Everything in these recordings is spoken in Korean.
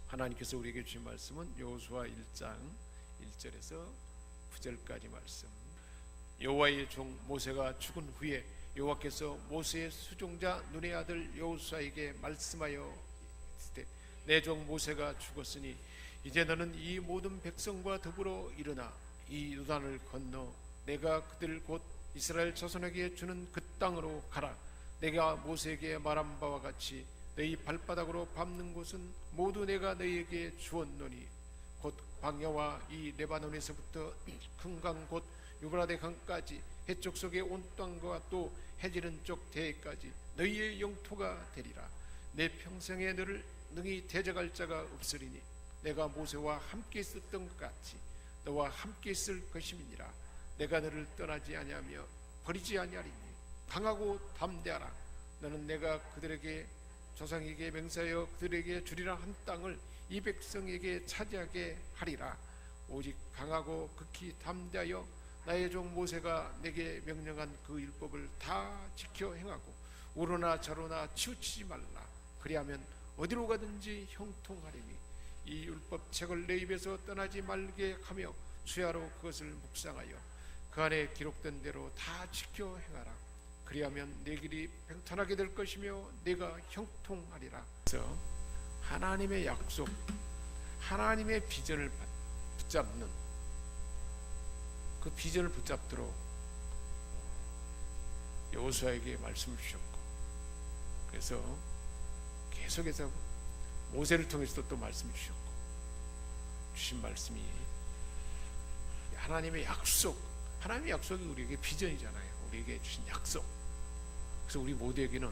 하나님께서 우리에게 주신 말씀은 여호수아 1장 1절에서 9절까지 말씀. 여호와의 종 모세가 죽은 후에 여호와께서 모세의 수종자 눈의 아들 여호수아에게 말씀하여 내 종 모세가 죽었으니 이제 너는 이 모든 백성과 더불어 일어나 이 요단을 건너 내가 그들 곧 이스라엘 자손에게 주는 그 땅으로 가라. 내가 모세에게 말한 바와 같이 너희 발바닥으로 밟는 곳은 모두 내가 너희에게 주었노니 곧 광야와 이 레바논에서부터 큰 강 곧 유브라데 강까지 해쪽 속의 온 땅과 또 해지는 쪽 대해까지 너희의 영토가 되리라. 내 평생에 너를 능히 대적할 자가 없으리니 내가 모세와 함께 있었던 것 같이 너와 함께 있을 것임이니라. 내가 너를 떠나지 아니하며 버리지 아니하리니 강하고 담대하라. 너는 내가 그들에게 조상에게 맹세하여 그들에게 주리라 한 땅을 이 백성에게 차지하게 하리라. 오직 강하고 극히 담대하여 나의 종 모세가 내게 명령한 그 율법을 다 지켜 행하고 우로나 저로나 치우치지 말라. 그리하면 어디로 가든지 형통하리니 이 율법책을 내 입에서 떠나지 말게 하며 수야로 그것을 묵상하여 그 안에 기록된 대로 다 지켜 행하라. 그리하면 내 길이 평탄하게 될 것이며 내가 형통하리라. 그래서 하나님의 약속, 하나님의 비전을 붙잡는 그 비전을 붙잡도록 여호수아에게 말씀을 주셨고, 그래서 계속해서 모세를 통해서도 또 말씀을 주셨고, 주신 말씀이 하나님의 약속, 하나님의 약속이 우리에게 비전이잖아요. 우리에게 주신 약속. 그래서 우리 모두에게는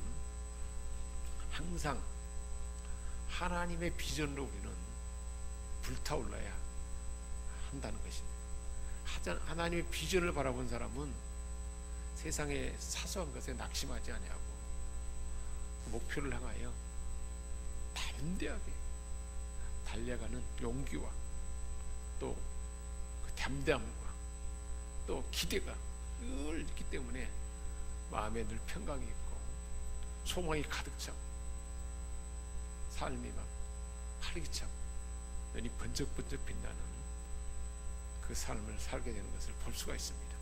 항상 하나님의 비전으로 우리는 불타올라야 한다는 것입니다. 하나님의 비전을 바라본 사람은 세상의 사소한 것에 낙심하지 아니하고 그 목표를 향하여 담대하게 달려가는 용기와 또 그 담대함과 또 기대가 늘 있기 때문에 마음에 늘 평강이 있고 소망이 가득 차고 삶이 막 활기차고 눈이 번쩍번쩍 빛나는 그 삶을 살게 되는 것을 볼 수가 있습니다.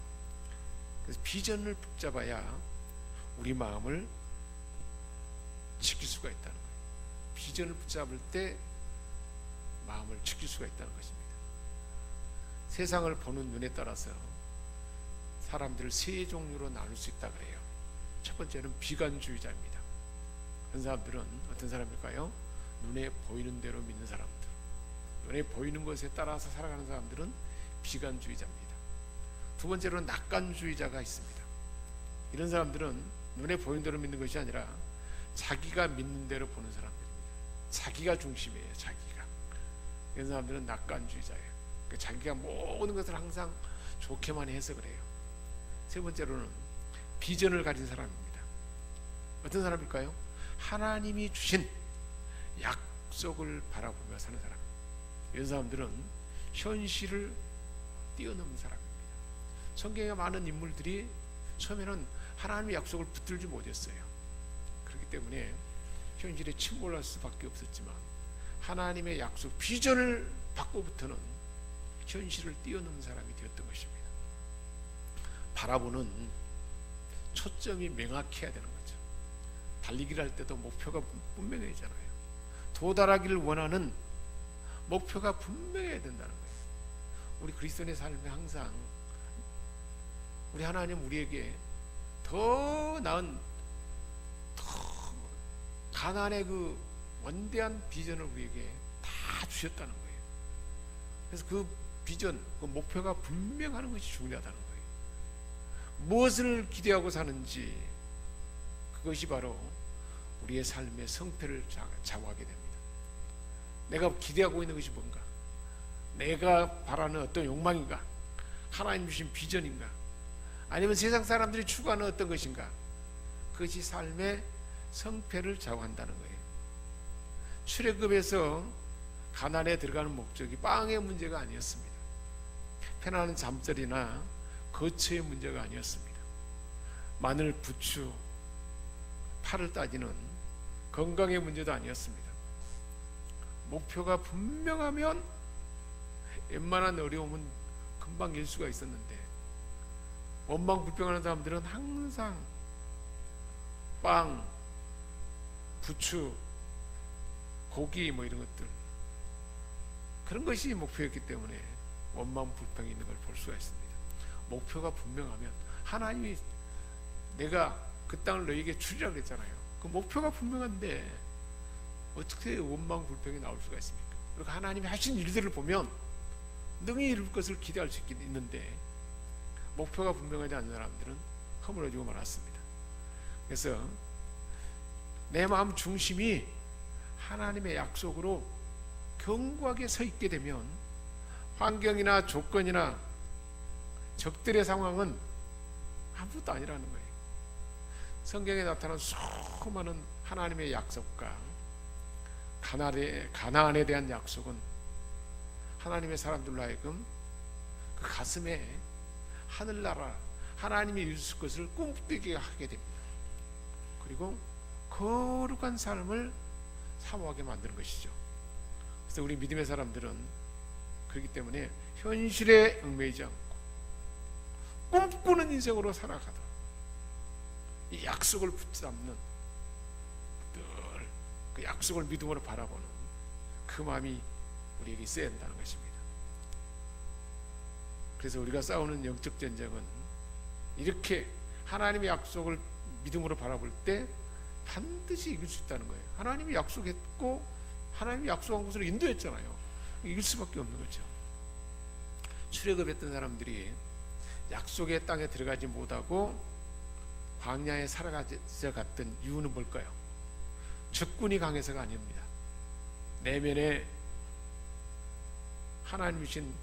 그래서 비전을 붙잡아야 우리 마음을 지킬 수가 있다는 거예요. 비전을 붙잡을 때 마음을 지킬 수가 있다는 것입니다. 세상을 보는 눈에 따라서 사람들을 세 종류로 나눌 수 있다 그래요. 첫 번째는 비관주의자입니다. 그런 사람들은 어떤 사람일까요? 눈에 보이는 대로 믿는 사람들, 눈에 보이는 것에 따라서 살아가는 사람들은 비관주의자입니다. 두 번째로는 낙관주의자가 있습니다. 이런 사람들은 눈에 보이는 대로 믿는 것이 아니라 자기가 믿는 대로 보는 사람들입니다. 자기가 중심이에요. 자기가. 이런 사람들은 낙관주의자예요. 그러니까 자기가 모든 것을 항상 좋게만 해석을 해요. 세 번째로는 비전을 가진 사람입니다. 어떤 사람일까요? 하나님이 주신 약속을 바라보며 사는 사람. 이런 사람들은 현실을 뛰어넘는 사람입니다. 성경에 많은 인물들이 처음에는 하나님의 약속을 붙들지 못했어요. 그렇기 때문에 현실에 침몰할 수밖에 없었지만 하나님의 약속, 비전을 받고부터는 현실을 뛰어넘는 사람이 되었던 것입니다. 바라보는 초점이 명확해야 되는 거죠. 달리기를 할 때도 목표가 분명해지잖아요. 도달하기를 원하는 목표가 분명해야 된다는 거예요. 우리 그리스도인의 삶에 항상 우리 하나님 우리에게 더 나은, 더 가난의 그 원대한 비전을 우리에게 다 주셨다는 거예요. 그래서 그 비전, 그 목표가 분명하는 것이 중요하다는 거예요. 무엇을 기대하고 사는지 그것이 바로 우리의 삶의 성패를 좌우하게 됩니다. 내가 기대하고 있는 것이 뭔가, 내가 바라는 어떤 욕망인가, 하나님 주신 비전인가, 아니면 세상 사람들이 추구하는 어떤 것인가, 그것이 삶의 성패를 좌우한다는 거예요. 출애굽에서 가나안에 들어가는 목적이 빵의 문제가 아니었습니다. 편안한 잠자리나 거처의 문제가 아니었습니다. 마늘, 부추, 팔을 따지는 건강의 문제도 아니었습니다. 목표가 분명하면 웬만한 어려움은 금방 일 수가 있었는데, 원망 불평하는 사람들은 항상 빵, 부추, 고기 뭐 이런 것들, 그런 것이 목표였기 때문에 원망 불평이 있는 걸 볼 수가 있습니다. 목표가 분명하면, 하나님이 내가 그 땅을 너에게 주리라 그랬잖아요. 그 목표가 분명한데 어떻게 원망 불평이 나올 수가 있습니까? 그리고 하나님이 하신 일들을 보면 능히 이룰 것을 기대할 수 있는데, 목표가 분명하지 않는 사람들은 허물어지고 말았습니다. 그래서 내 마음 중심이 하나님의 약속으로 견고하게 서 있게 되면 환경이나 조건이나 적들의 상황은 아무것도 아니라는 거예요. 성경에 나타난 수많은 하나님의 약속과 가나안에 대한 약속은 하나님의 사람들로 하여금 그 가슴에 하늘나라, 하나님이 이루실 것을 꿈꾸게 하게 됩니다. 그리고 거룩한 삶을 사모하게 만드는 것이죠. 그래서 우리 믿음의 사람들은 그렇기 때문에 현실에 얽매이지 않고 꿈꾸는 인생으로 살아가다 이 약속을 붙잡는, 늘 그 약속을 믿음으로 바라보는 그 마음이 우리에게 있어야 한다는 것입니다. 그래서 우리가 싸우는 영적 전쟁은 이렇게 하나님의 약속을 믿음으로 바라볼 때 반드시 이길 수 있다는 거예요. 하나님이 약속했고 하나님이 약속한 곳으로 인도했잖아요. 이길 수밖에 없는 거죠. 출애굽했던 사람들이 약속의 땅에 들어가지 못하고 광야에 살아가서 갔던 이유는 뭘까요? 적군이 강해서가 아닙니다. 내면에 하나님이 주신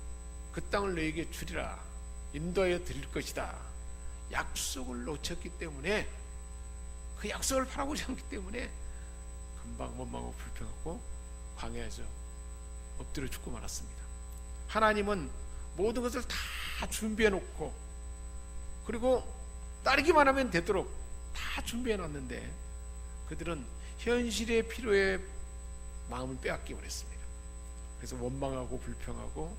그 땅을 너에게 주리라, 인도하여 드릴 것이다, 약속을 놓쳤기 때문에, 그 약속을 바라보지 않기 때문에 금방 원망하고 불평하고 광야에서 엎드려 죽고 말았습니다. 하나님은 모든 것을 다 준비해 놓고, 그리고 따르기만 하면 되도록 다 준비해 놨는데 그들은 현실의 필요에 마음을 빼앗기 원했습니다. 그래서 원망하고 불평하고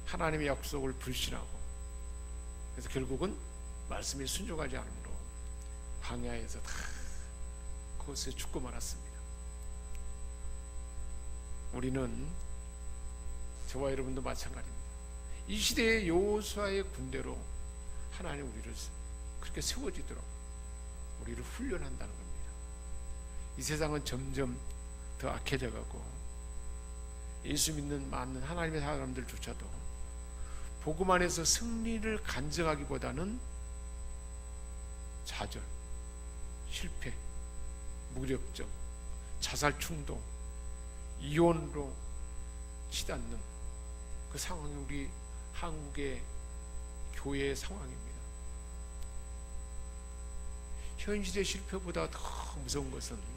하나님의 약속을 불신하고, 그래서 결국은 말씀에 순종하지 않으므로 광야에서 다 거기서 죽고 말았습니다. 우리는, 저와 여러분도 마찬가지입니다. 이 시대의 여호수아의 군대로 하나님 우리를 그렇게 세워지도록 우리를 훈련한다는 겁니다. 이 세상은 점점 더 악해져 가고 예수 믿는 많은 하나님의 사람들조차도 복음 안에서 승리를 간증하기보다는 좌절, 실패, 무력점, 자살 충동, 이혼으로 치닫는 그 상황이 우리 한국의 교회의 상황입니다. 현실의 실패보다 더 무서운 것은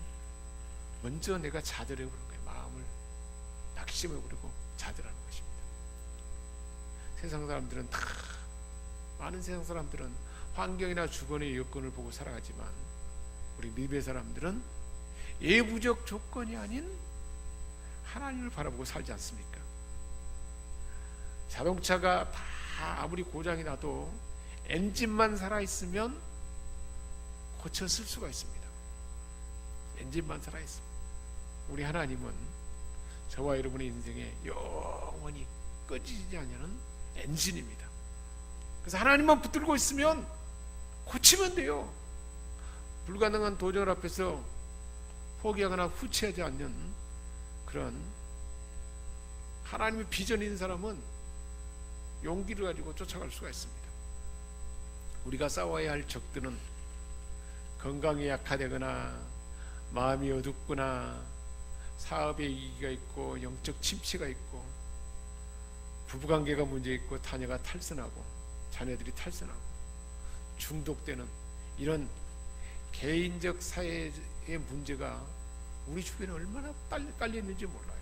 먼저 내가 좌절해버리는 거예요. 마음을 낙심해버리고 좌절하는 것입니다. 세상 사람들은 다, 많은 세상 사람들은 환경이나 주변의 여건을 보고 살아가지만 우리 믿음의 사람들은 예부적 조건이 아닌 하나님을 바라보고 살지 않습니까? 자동차가 다 아무리 고장이 나도 엔진만 살아있으면 고쳐 쓸 수가 있습니다. 엔진만 살아있습니다. 우리 하나님은 저와 여러분의 인생에 영원히 꺼지지 않는 엔진입니다. 그래서 하나님만 붙들고 있으면 고치면 돼요. 불가능한 도전 앞에서 포기하거나 후회하지 않는 그런 하나님의 비전이 있는 사람은 용기를 가지고 쫓아갈 수가 있습니다. 우리가 싸워야 할 적들은 건강이 약화되거나 마음이 어둡거나 사업에 이기가 있고 영적 침체가 있고 부부관계가 문제 있고 자녀가 탈선하고 자녀들이 탈선하고 중독되는 이런 개인적 사회의 문제가 우리 주변에 얼마나 깔려 있는지 몰라요.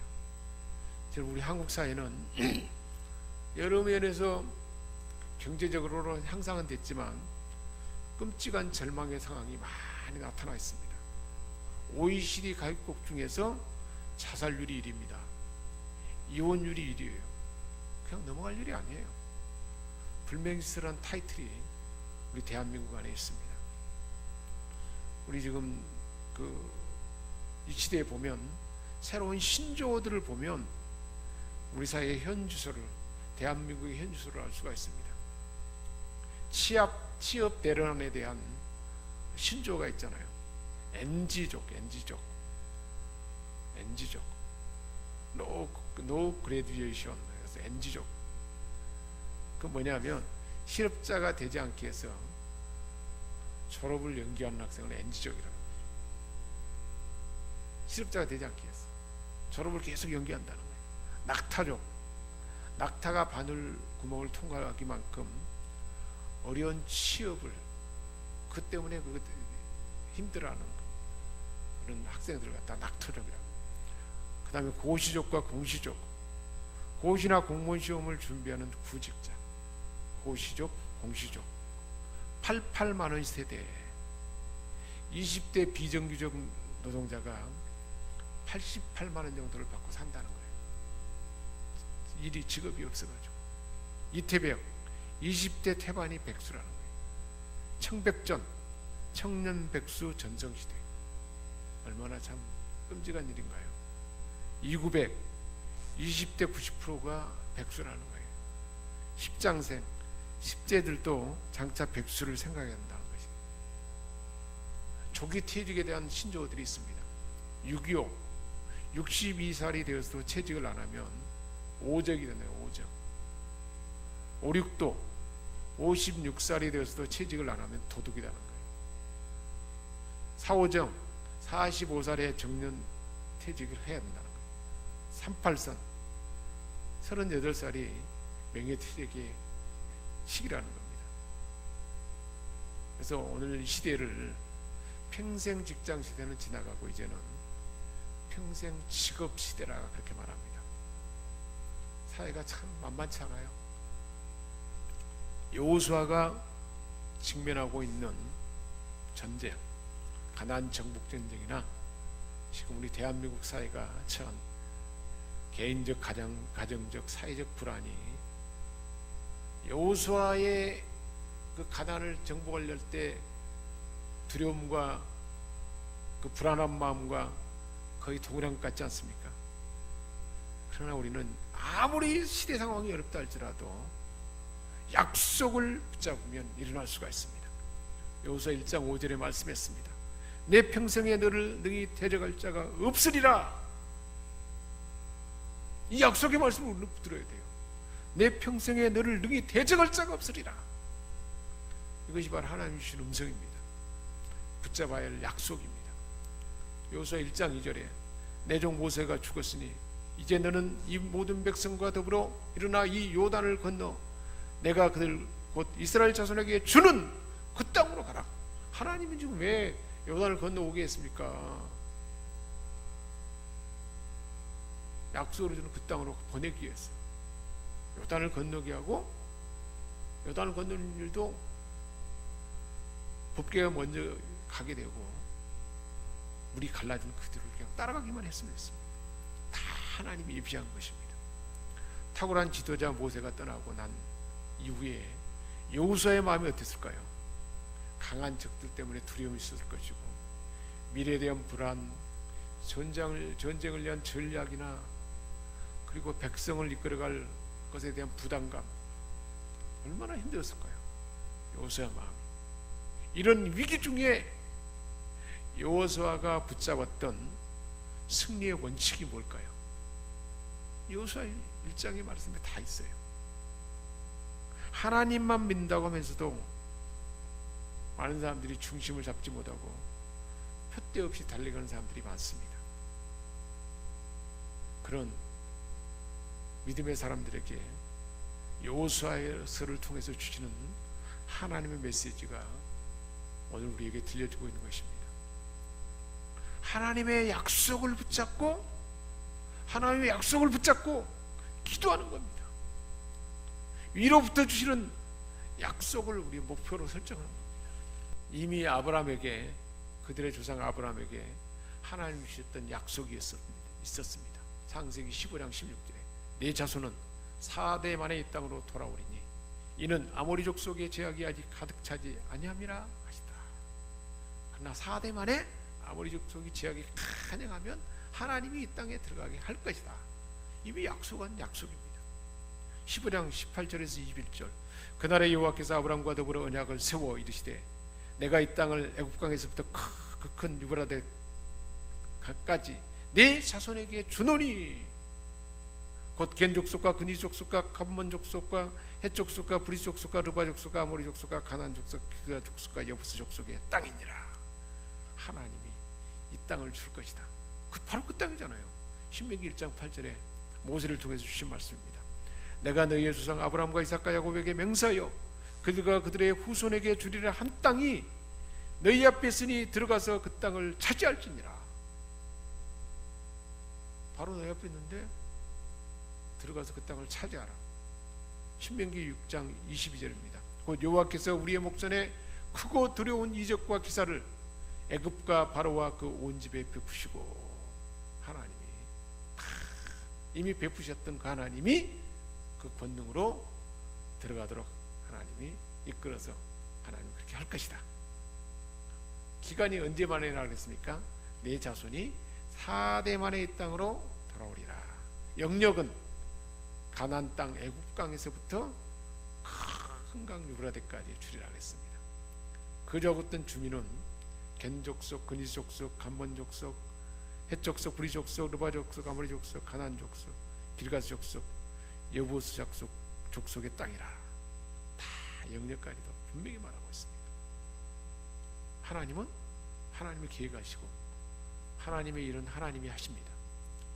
우리 한국 사회는 여러 면에서 경제적으로 향상은 됐지만 끔찍한 절망의 상황이 많이 나타나 있습니다. OECD 가입국 중에서 자살률이 1위입니다. 이혼율이 1위예요. 그냥 넘어갈 일이 아니에요. 불명실한 타이틀이 우리 대한민국 안에 있습니다. 우리 지금 이 시대에 보면 새로운 신조어들을 보면 우리 사회의 현주소를, 대한민국의 현주소를 알 수가 있습니다. 취업 대란에 대한 신조어가 있잖아요. NG족, No Graduation, 그래서 NG족. 그 뭐냐면 실업자가 되지 않게 해서 졸업을 연기하는 학생을 NG족이라고 합니다. 실업자가 되지 않게 해서 졸업을 계속 연기한다는 거예요. 낙타족, 낙타가 바늘 구멍을 통과하기만큼 어려운 취업을 그 때문에 힘들어하는 그런 학생들을 갖다 낙타족이라고. 그 다음에 고시족과 공시족, 고시나 공무원 시험을 준비하는 구직자, 고시족, 공시족. 88만 원 세대, 20대 비정규직 노동자가 88만 원 정도를 받고 산다는 거예요. 일이, 직업이 없어가지고. 이태백, 20대 태반이 백수라는 거예요. 청백전, 청년 백수 전성시대. 얼마나 참 끔찍한 일인가요? 이구백, 20대 90%가 백수라는 거예요. 십장생, 10대들도 장차 백수를 생각해야 한다는 것이. 조기 퇴직에 대한 신조어들이 있습니다. 6.25, 62살이 되어서도 퇴직을 안 하면 오적이 되네요. 오적. 5.6도, 56살이 되어서도 퇴직을 안 하면 도둑이라는 거예요. 4.5정, 45살에 정년 퇴직을 해야 된다는 거예요. 38선, 38살이 명예퇴직의 시기라는 겁니다. 그래서 오늘 이 시대를 평생 직장 시대는 지나가고 이제는 평생 직업 시대라 그렇게 말합니다. 사회가 참 만만치 않아요. 여호수아가 직면하고 있는 전쟁, 가나안 정복 전쟁이나 지금 우리 대한민국 사회가 처한 개인적, 가정적, 사회적 불안이 여호수아의 그 가나안을 정복하려 때 두려움과 그 불안한 마음과 거의 동일한 것 같지 않습니까? 그러나 우리는 아무리 시대 상황이 어렵다 할지라도 약속을 붙잡으면 일어날 수가 있습니다. 여호수아 1장 5절에 말씀했습니다. 내 평생에 너를 능히 대적할 자가 없으리라. 이 약속의 말씀을 우리는 붙들어야 돼요. 내 평생에 너를 능히 대적할 자가 없으리라. 이것이 바로 하나님 주신 음성입니다. 붙잡아야 할 약속입니다. 여호수아 1장 2절에 내 종 모세가 죽었으니 이제 너는 이 모든 백성과 더불어 일어나 이 요단을 건너 내가 그들 곧 이스라엘 자손에게 주는 그 땅으로 가라. 하나님은 지금 왜 요단을 건너오게 했습니까? 약속으로 주는 그 땅으로 보내기 위해서 요단을 건너게 하고, 요단을 건너는 일도 법궤가 먼저 가게 되고 물이 갈라진 그들을 그냥 따라가기만 했으면 됐습니다. 다 하나님이 예비한 것입니다. 탁월한 지도자 모세가 떠나고 난 이후에 여호수아의 마음이 어땠을까요? 강한 적들 때문에 두려움이 있었을 것이고, 미래에 대한 불안, 전쟁을 위한 전략이나 그리고 백성을 이끌어갈 것에 대한 부담감, 얼마나 힘들었을까요? 여호수아의 마음이. 이런 위기 중에 여호수아가 붙잡았던 승리의 원칙이 뭘까요? 여호수아 1장의 말씀에 다 있어요. 하나님만 믿는다고 하면서도 많은 사람들이 중심을 잡지 못하고 표대 없이 달려가는 사람들이 많습니다. 그런 믿음의 사람들에게 여호수아서를 통해서 주시는 하나님의 메시지가 오늘 우리에게 들려주고 있는 것입니다. 하나님의 약속을 붙잡고 기도하는 겁니다. 위로부터 주시는 약속을 우리 목표로 설정하는 겁니다. 이미 아브라함에게, 그들의 조상 아브라함에게 하나님이 주셨던 약속이 있습니다. 있었습니다. 창세기 15장 16절에 내 자손은 4대 만에 이 땅으로 돌아오리니 이는 아모리 족속의 제약이 아직 가득 차지 아니함이라 하시다. 그러나 4대 만에 아모리 족속의 제약이 가능하면 하나님이 이 땅에 들어가게 할 것이다. 이미 약속한 약속입니다. 15장 18절에서 21절 그날에 여호와께서 아브람과 더불어 언약을 세워 이르시되 내가 이 땅을 애굽강에서부터 그 큰 유브라데까지 네 자손에게 주노니 곧 겐 족속과 그니 족속과 감몬 족속과 헷 족속과 브리 족속과 르바 족속과 아모리 족속과 가나안 족속 기브야 족속과 여부스 족속의 땅이니라. 하나님이 이 땅을 줄 것이다. 바로 그 땅이잖아요. 신명기 1장 8절에 모세를 통해서 주신 말씀입니다. 내가 너희의 조상 아브라함과 이삭과 야곱에게 맹세하여 그들과 그들의 후손에게 주리라 한 땅이 너희 앞에 있으니 들어가서 그 땅을 차지할지니라. 바로 너희 앞에 있는데 들어가서 그 땅을 차지하라. 신명기 6장 22절입니다. 곧 여호와께서 우리의 목전에 크고 두려운 이적과 기사를 애굽과 바로와 그 온 집에 베푸시고 하나님이 이미 베푸셨던 그 하나님이 그 권능으로 들어가도록 하나님이 이끌어서 하나님 그렇게 할 것이다. 기간이 언제 만에 나겠습니까? 내 자손이 4대 만에 이 땅으로 돌아오리라. 영역은 가나안 땅 애굽강에서부터 큰 강 유브라데까지 주리라 했습니다. 그저 어떤 주민은 겐 족속, 그니 족속, 감몬 족속, 헷 족속, 브리 족속, 르바 족속, 아모리 족속, 가나안 족속, 길가스 족속, 여부스 족속의 땅이라. 다 영역까지도 분명히 말하고 있습니다. 하나님은 하나님의 계획하시고 하나님의 일은 하나님이 하십니다.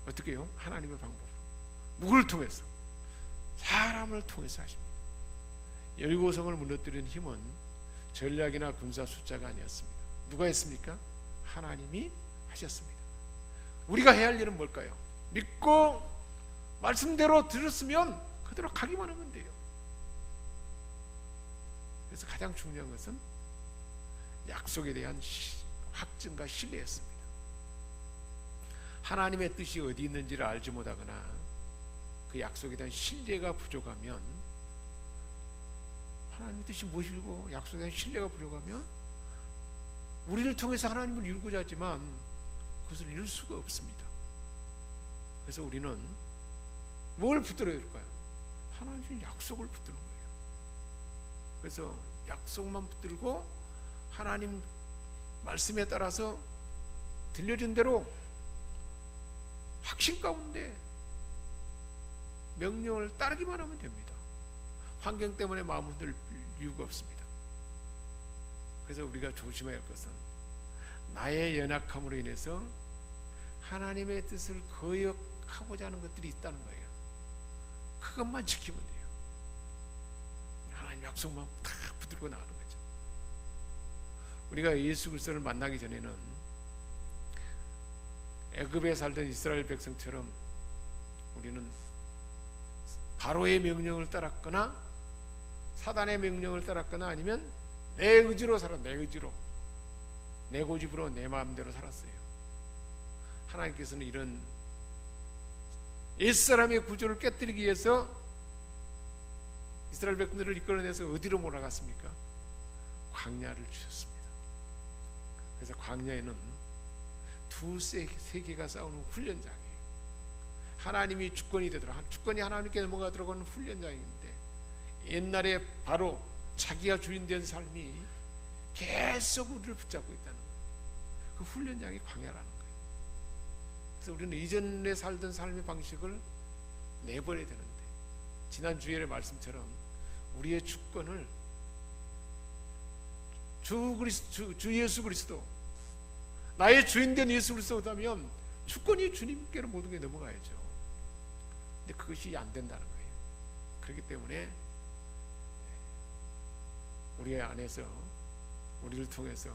어떻게 해요? 하나님의 방법으로. 누구를 통해서? 사람을 통해서 하십니다. 여리고성을 무너뜨리는 힘은 전략이나 군사 숫자가 아니었습니다. 누가 했습니까? 하나님이 하셨습니다. 우리가 해야 할 일은 뭘까요? 믿고 말씀대로 들었으면 그대로 가기만 하면 돼요. 그래서 가장 중요한 것은 약속에 대한 확증과 신뢰였습니다. 하나님의 뜻이 어디 있는지를 알지 못하거나 그 약속에 대한 신뢰가 부족하면, 하나님의 뜻이 무엇이고 약속에 대한 신뢰가 부족하면 우리를 통해서 하나님을 이루고자 하지만 그것을 이룰 수가 없습니다. 그래서 우리는 뭘 붙들어야 될까요? 하나님의 약속을 붙드는 거예요. 그래서 약속만 붙들고 하나님 말씀에 따라서 들려진 대로 확신 가운데 명령을 따르기만 하면 됩니다. 환경 때문에 마음을 흔들 이유가 없습니다. 그래서 우리가 조심해야 할 것은 나의 연약함으로 인해서 하나님의 뜻을 거역하고자 하는 것들이 있다는 거예요. 그것만 지키면 돼요. 하나님 약속만 다 붙들고 나가는 거죠. 우리가 예수 그리스도를 만나기 전에는 애굽에 살던 이스라엘 백성처럼 우리는 바로의 명령을 따랐거나 사단의 명령을 따랐거나 아니면 내 의지로 내 의지로 내 고집으로 내 마음대로 살았어요. 하나님께서는 이런 옛사람의 구조를 깨뜨리기 위해서 이스라엘 백성들을 이끌어내서 어디로 몰아갔습니까? 광야를 주셨습니다. 그래서 광야에는 두 세계가 싸우는 훈련장이에요. 하나님이 주권이 되도록, 주권이 하나님께 넘어가 들어가는 훈련장인데, 옛날에 바로 자기가 주인 된 삶이 계속 우리를 붙잡고 있다는 거예요. 그 훈련장이 광야라는 거예요. 그래서 우리는 이전에 살던 삶의 방식을 내버려야 되는데, 지난 주일의 말씀처럼 우리의 주권을 주 예수 그리스도, 나의 주인 된 예수 그리스도다면 주권이 주님께로 모든 게 넘어가야죠. 근데 그것이 안 된다는 거예요. 그렇기 때문에 우리 안에서 우리를 통해서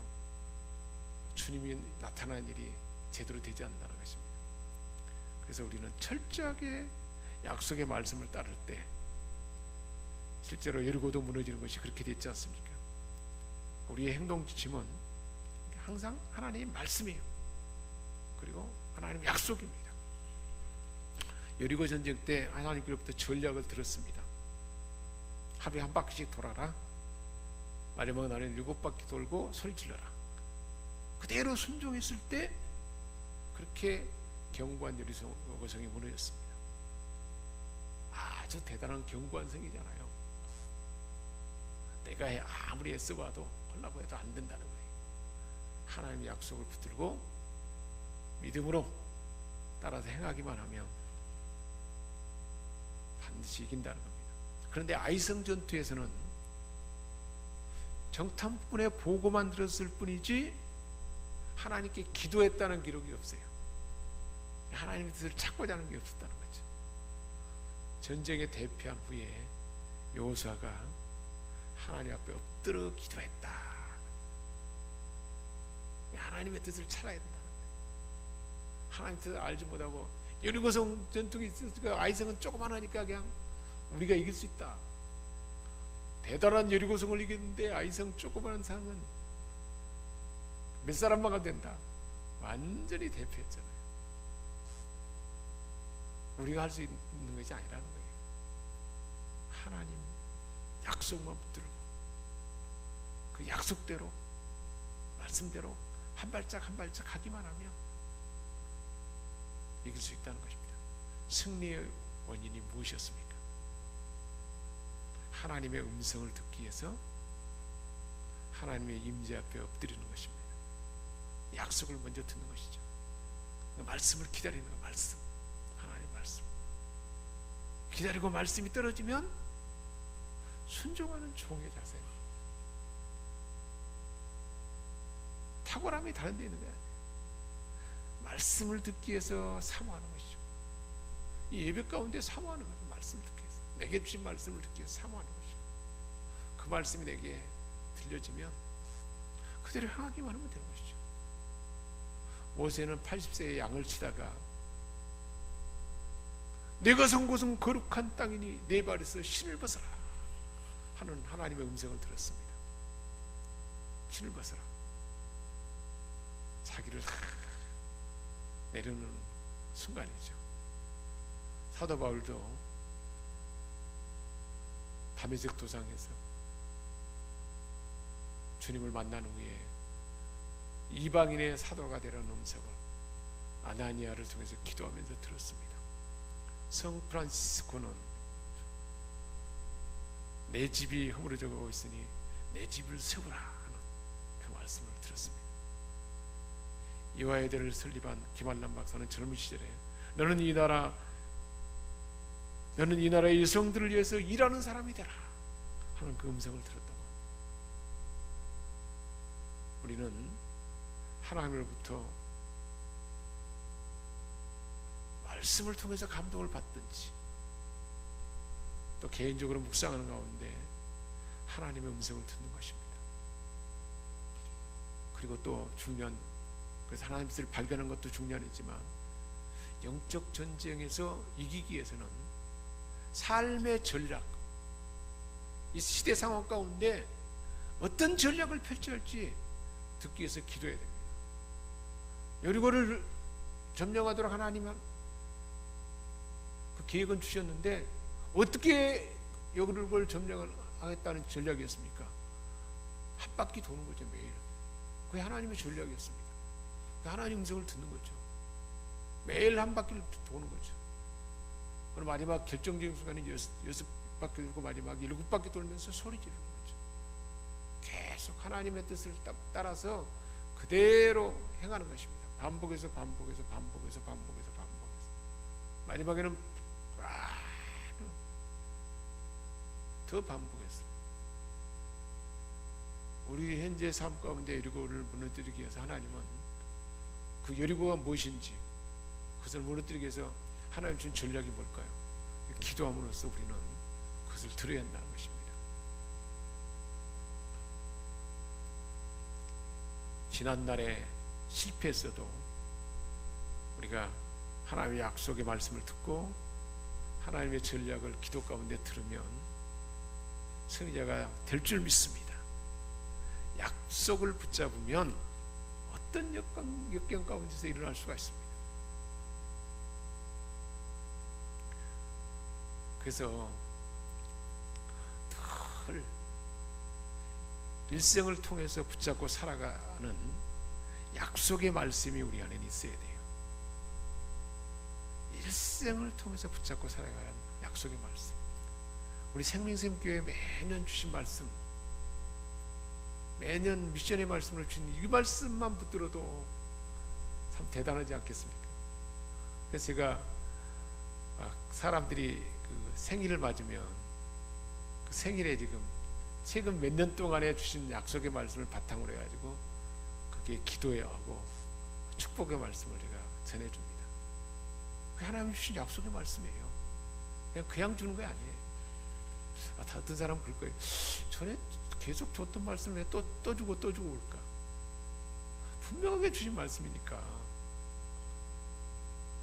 주님이 나타나는 일이 제대로 되지 않는다는 것입니다. 그래서 우리는 철저하게 약속의 말씀을 따를 때, 실제로 여리고도 무너지는 것이 그렇게 됐지 않습니까? 우리의 행동 지침은 항상 하나님의 말씀이에요. 그리고 하나님의 약속입니다. 여리고 전쟁 때 하나님께로부터 전략을 들었습니다. 하루에 한 바퀴씩 돌아라. 마지막 날에는 7바퀴 돌고 소리 질러라. 그대로 순종했을 때 그렇게 견고한 여리고성이 무너졌습니다. 아주 대단한 견고한 성이잖아요. 내가 아무리 애써봐도 하려고 해도 안 된다는 거예요. 하나님의 약속을 붙들고 믿음으로 따라서 행하기만 하면 반드시 이긴다는 겁니다. 그런데 아이성 전투에서는 정탐꾼의 보고만 들었을 뿐이지 하나님께 기도했다는 기록이 없어요. 하나님의 뜻을 찾고자 하는 게 없었다는 거죠. 전쟁에 대피한 후에 여호수아가 하나님 앞에 엎드려 기도했다. 하나님의 뜻을 찾아야 된다는 거예요. 하나님의 뜻을 알지 못하고 여리고성 전투기 있으니까 아이성은 조그만하니까 그냥 우리가 이길 수 있다. 대단한 여리고성을 이겼는데 아이성 조그만한 상은 몇 사람만 가도 된다. 완전히 대피했잖아요. 우리가 할 수 있는 것이 아니라는 거예요. 하나님 약속만 붙들고 그 약속대로 말씀대로 한 발짝 한 발짝 하기만 하면 이길 수 있다는 것입니다. 승리의 원인이 무엇이었습니까? 하나님의 음성을 듣기 위해서 하나님의 임재 앞에 엎드리는 것입니다. 약속을 먼저 듣는 것이죠. 말씀을 기다리는 거, 말씀. 하나님의 말씀. 기다리고 말씀이 떨어지면 순종하는 종의 자세. 탁월함이 다른 데 있는 거야. 말씀을 듣기 위해서 사모하는 것이죠. 이 예배 가운데 사모하는 거죠. 말씀을 듣기 위해서. 내게 주신 말씀을 듣기 위해서 사모하는 것이죠. 그 말씀이 내게 들려지면 그대로 행하기만 하면 되는 것이죠. 모세는 80세에 양을 치다가 내가 선 곳은 거룩한 땅이니 내 발에서 신을 벗어라 하는 하나님의 음성을 들었습니다. 신을 벗어라. 자기를 내려놓는 순간이죠. 사도 바울도 다메섹 도상에서 주님을 만난 후에 이방인의 사도가 되라는 음성을 아나니아를 통해서 기도하면서 들었습니다. 성 프란시스코는 내 집이 허물어져 가고 있으니 내 집을 세우라 하는 그 말씀을 들었습니다. 이화여대를 설립한 김한남 박사는 젊은 시절에 너는 이 나라의 여성들을 위해서 일하는 사람이 되라 하는 그 음성을 들었다고 합니다. 우리는 하나님으로부터 말씀을 통해서 감동을 받든지 또 개인적으로 묵상하는 가운데 하나님의 음성을 듣는 것입니다. 그리고 또 중요한, 그래서 하나님의 뜻을 발견하는 것도 중요하지만 영적 전쟁에서 이기기 위해서는 삶의 전략, 이 시대 상황 가운데 어떤 전략을 펼쳐야 할지 듣기 위해서 기도해야 됩니다. 여리고를 점령하도록 하나님은 그 계획은 주셨는데 어떻게 여리고를 점령하겠다는 전략이었습니까? 한 바퀴 도는 거죠, 매일. 그게 하나님의 전략이었습니다. 하나님 음성을 듣는 거죠. 매일 한 바퀴를 도는 거죠. 그리고 마지막 결정적인 순간에 6바퀴 돌고 마지막 7바퀴 돌면서 소리 지르는 거죠. 계속 하나님의 뜻을 따라서 그대로 행하는 것입니다. 반복해서 마지막에는 더 반복해서 우리 현재 삶 가운데 여리고를 무너뜨리기 위해서 하나님은 그 여리고가 무엇인지 그것을 무너뜨리기 위해서 하나님 준 전략이 뭘까요? 기도함으로써 우리는 그것을 들어야 한다는 것입니다. 지난날에 실패했어도 우리가 하나님의 약속의 말씀을 듣고 하나님의 전략을 기도 가운데 들으면 승리자가 될 줄 믿습니다. 약속을 붙잡으면 어떤 역경 가운데서 일어날 수가 있습니다. 그래서 늘 일생을 통해서 붙잡고 살아가는 약속의 말씀이 우리 안에 있어야 돼요. 일생을 통해서 붙잡고 살아가는 약속의 말씀. 우리 생명샘교회 매년 주신 말씀, 매년 미션의 말씀을 주신 이 말씀만 붙들어도 참 대단하지 않겠습니까? 그래서 제가 사람들이 그 생일을 맞으면 그 생일에 지금 최근 몇 년 동안에 주신 약속의 말씀을 바탕으로 해가지고 그게 기도하고 축복의 말씀을 제가 전해줍니다. 그게 하나님 주신 약속의 말씀이에요. 그냥 주는 거 아니에요. 어떤 사람은 그럴 거예요. 전에 계속 줬던 말씀을 왜 또 주고 올까? 분명하게 주신 말씀이니까.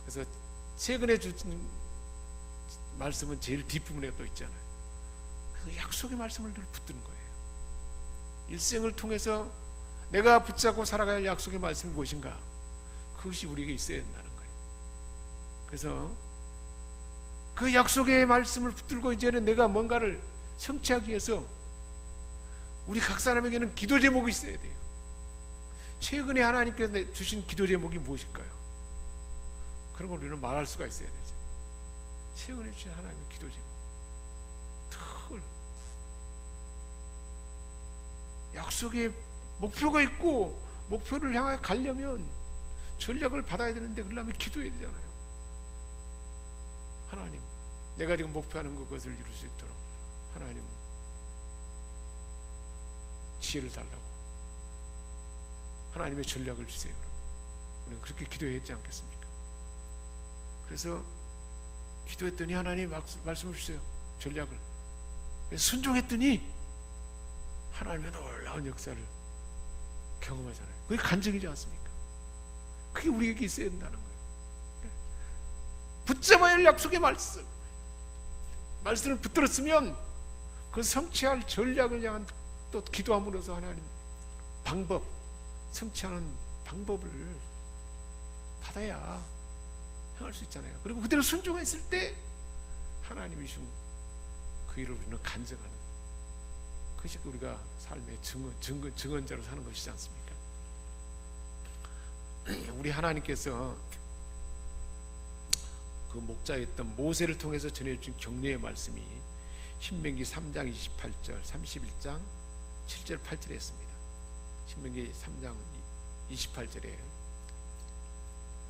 그래서 최근에 주신 말씀은 제일 뒷부분에 또 있잖아요. 그 약속의 말씀을 늘 붙드는 거예요. 일생을 통해서 내가 붙잡고 살아가야 할 약속의 말씀이 무엇인가? 그것이 우리에게 있어야 된다는 거예요. 그래서 그 약속의 말씀을 붙들고 이제는 내가 뭔가를 성취하기 위해서 우리 각 사람에게는 기도 제목이 있어야 돼요. 최근에 하나님께서 주신 기도 제목이 무엇일까요? 그런 걸 우리는 말할 수가 있어야 되죠. 최근에 주신 하나님의 기도 제목. 약속의 목표가 있고 목표를 향해 가려면 전략을 받아야 되는데 그러려면 기도해야 되잖아요. 하나님, 내가 지금 목표하는 그것을 이룰 수 있도록 하나님 지혜를 달라고, 하나님의 전략을 주세요. 우리는 그렇게 기도해야 하지 않겠습니까? 그래서 기도했더니 하나님 말씀을 주세요. 전략을. 순종했더니 하나님의 놀라운 역사를 경험하잖아요. 그게 간증이지 않습니까? 그게 우리에게 있어야 된다는 거예요. 붙잡아야 할 약속의 말씀을 붙들었으면 그 성취할 전략을 향한 또 기도함으로써 하나님 방법, 성취하는 방법을 받아야 행할 수 있잖아요. 그리고 그대로 순종했을 때 하나님이 준 그 일을 우리는 간증하는, 그것이 우리가 삶의 증언자로 사는 것이지 않습니까? 우리 하나님께서 그 목자였던 모세를 통해서 전해준 격려의 말씀이 신명기 3장 28절, 31장 7절, 8절에 있습니다. 신명기 3장 28절에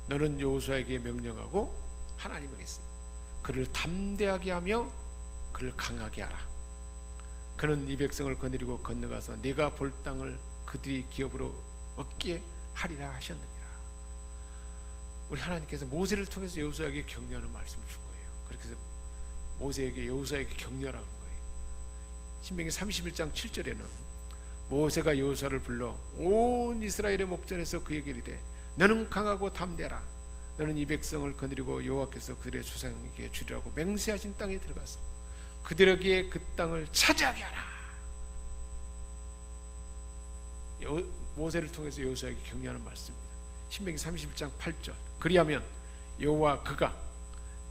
너는 여호수아에게 명령하고 하나님은 했어요. 그를 담대하게 하며 그를 강하게 하라. 그는 이 백성을 거느리고 건너가서 내가 볼 땅을 그들이 기업으로 얻게 하리라 하셨느니라. 우리 하나님께서 모세를 통해서 여호수아에게 격려하는 말씀을 준 거예요. 그렇게 해서 모세에게 여호수아에게 격려하라는 거예요. 신명기 31장 7절에는 모세가 여호수아를 불러 온 이스라엘의 목전에서 그에게 이르되 너는 강하고 담대하라. 너는 이 백성을 거느리고 여호와께서 그들의 조상에게 주리라고 맹세하신 땅에 들어가서 그들에게 그 땅을 차지하게 하라. 모세를 통해서 여호수아에게 격려하는 말씀입니다. 신명기 31장 8절 그리하면 여호와 그가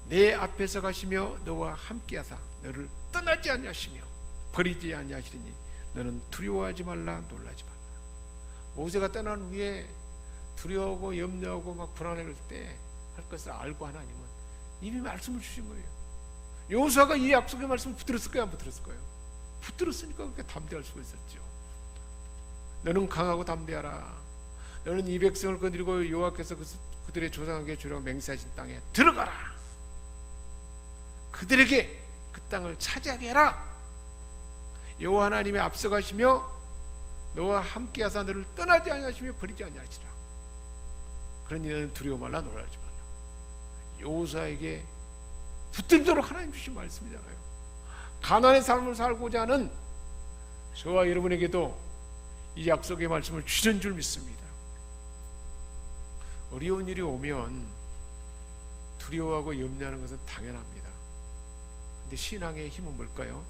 내 앞에서 가시며 너와 함께하사 너를 떠나지 아니하시며 버리지 아니하시리니 너는 두려워하지 말라 놀라지 말라. 모세가 떠난 후에 두려워하고 염려하고 막 불안해할 때 할 것을 알고 하나님은 이미 말씀을 주신 거예요. 여호수아가 이 약속의 말씀을 붙들었을까요? 안 붙들었을까요? 붙들었으니까 그렇게 담대할 수가 있었죠. 너는 강하고 담대하라. 너는 이 백성을 거느리고 여호와께서 그들의 조상에게 주라고 맹세하신 땅에 들어가라. 그들에게 그 땅을 차지하게 해라. 여호와 하나님이 앞서가시며 너와 함께하사 너를 떠나지 아니하시며 버리지 아니하시라. 그러니 너는 두려워 말라 놀라지 말라. 여호수아에게 붙들도록 하나님 주신 말씀이잖아요. 가나안의 삶을 살고자 하는 저와 여러분에게도 이 약속의 말씀을 주신 줄 믿습니다. 어려운 일이 오면 두려워하고 염려하는 것은 당연합니다. 근데 신앙의 힘은 뭘까요?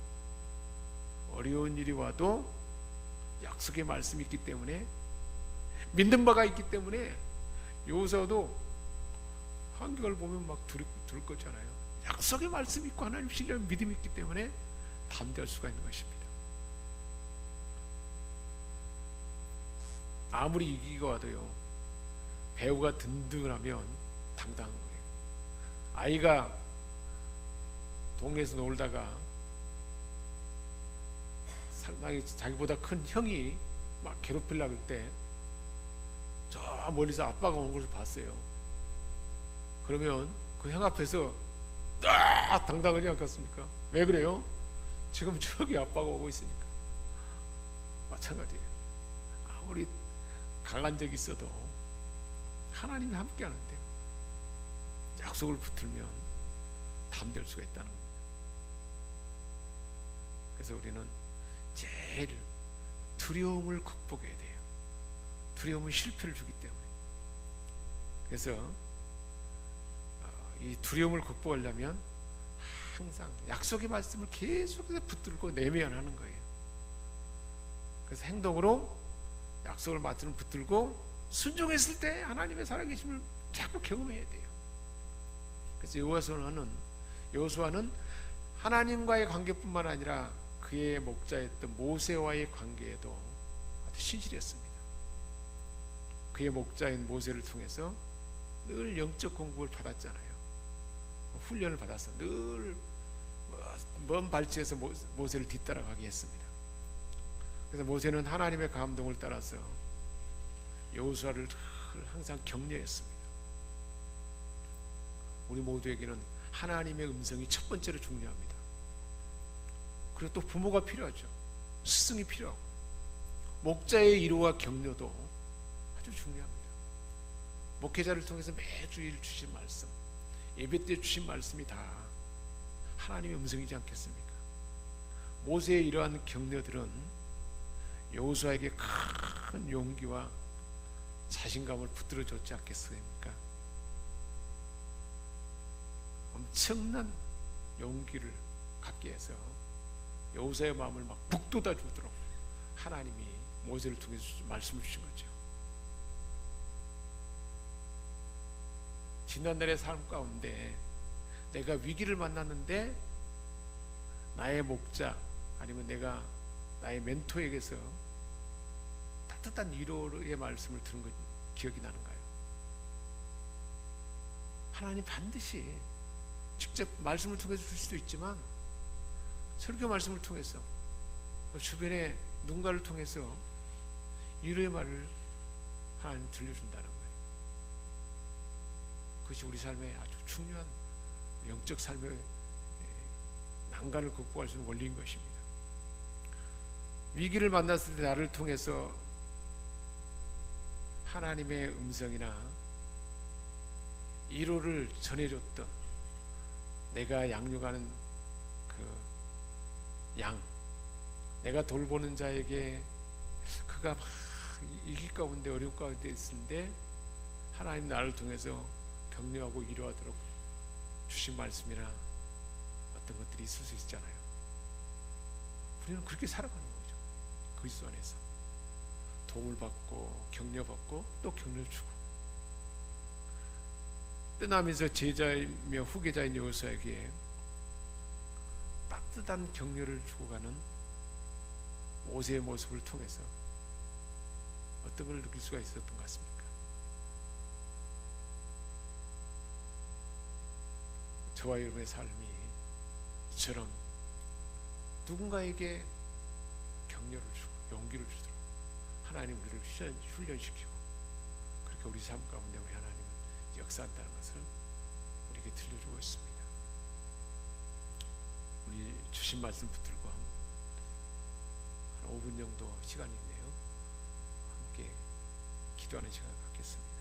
어려운 일이 와도 약속의 말씀이 있기 때문에, 믿는 바가 있기 때문에 여호수아도 환경을 보면 막 두를 거잖아요. 약속의 말씀이 있고 하나님 신뢰하는 믿음이 있기 때문에 담대할 수가 있는 것입니다. 아무리 위기가 와도요, 배우가 든든하면 당당한 거예요. 아이가 동네에서 놀다가 상당히 자기보다 큰 형이 막 괴롭히려고 할 때 저 멀리서 아빠가 오는 것을 봤어요. 그러면 그 형 앞에서 당당하지 않겠습니까? 왜 그래요? 지금 저기 아빠가 오고 있으니까. 마찬가지예요. 아무리 강한 적이 있어도 하나님이 함께 하는데 약속을 붙들면 담대할 수가 있다는 겁니다. 그래서 우리는 제일 두려움을 극복해야 돼요. 두려움은 실패를 주기 때문에. 그래서 이 두려움을 극복하려면 항상 약속의 말씀을 계속해서 붙들고 내면하는 거예요. 그래서 행동으로 약속을 말씀을 붙들고 순종했을 때 하나님의 살아계심을 자꾸 경험해야 돼요. 그래서 여호수아는 하나님과의 관계뿐만 아니라 그의 목자였던 모세와의 관계에도 아주 신실했습니다. 그의 목자인 모세를 통해서 늘 영적 공급을 받았잖아요. 훈련을 받아서 늘 먼 발치에서 모세를 뒤따라가게 했습니다. 그래서 모세는 하나님의 감동을 따라서 여호수아를 항상 격려했습니다. 우리 모두에게는 하나님의 음성이 첫 번째로 중요합니다. 그리고 또 부모가 필요하죠. 스승이 필요하고 목자의 위로와 격려도 아주 중요합니다. 목회자를 통해서 매주일 주신 말씀, 예배 때 주신 말씀이 다 하나님의 음성이지 않겠습니까? 모세의 이러한 격려들은 여호수아에게 큰 용기와 자신감을 붙들어줬지 않겠습니까? 엄청난 용기를 갖게 해서 여호수아의 마음을 막 북돋아 주도록 하나님이 모세를 통해서 말씀을 주신 거죠. 지난날의 삶 가운데 내가 위기를 만났는데 나의 목자 아니면 내가 나의 멘토에게서 따뜻한 위로의 말씀을 들은 것 기억이 나는가요? 하나님 반드시 직접 말씀을 통해서 줄 수도 있지만 설교 말씀을 통해서 주변의 누군가를 통해서 위로의 말을 하나님 들려준다는 거예요. 그것이 우리 삶에 아주 중요한 영적 삶의 난간을 극복할 수 있는 원리인 것입니다. 위기를 만났을 때 나를 통해서 하나님의 음성이나 위로를 전해줬던 내가 양육하는 그 양, 내가 돌보는 자에게 그가 막 위기 가운데 어려움 가운데 있는데 하나님 나를 통해서 격려하고 위로하도록 주신 말씀이나 어떤 것들이 있을 수 있잖아요. 우리는 그렇게 살아가는 거죠. 그리스도 안에서 도움을 받고 격려받고 또 격려를 주고 떠나면서 제자이며 후계자인 여호수아에게 따뜻한 격려를 주고 가는 모세의 모습을 통해서 어떤 걸 느낄 수가 있었던 것 같습니까? 저와 여러분의 삶이 이처럼 누군가에게 격려를 주고 용기를 주도록 하나님 우리를 훈련시키고 그렇게 우리 삶 가운데 우리 하나님은 역사한다는 것을 우리에게 들려주고 있습니다. 우리 주신 말씀 붙들고 한 5분 정도 시간이 있네요. 함께 기도하는 시간을 갖겠습니다.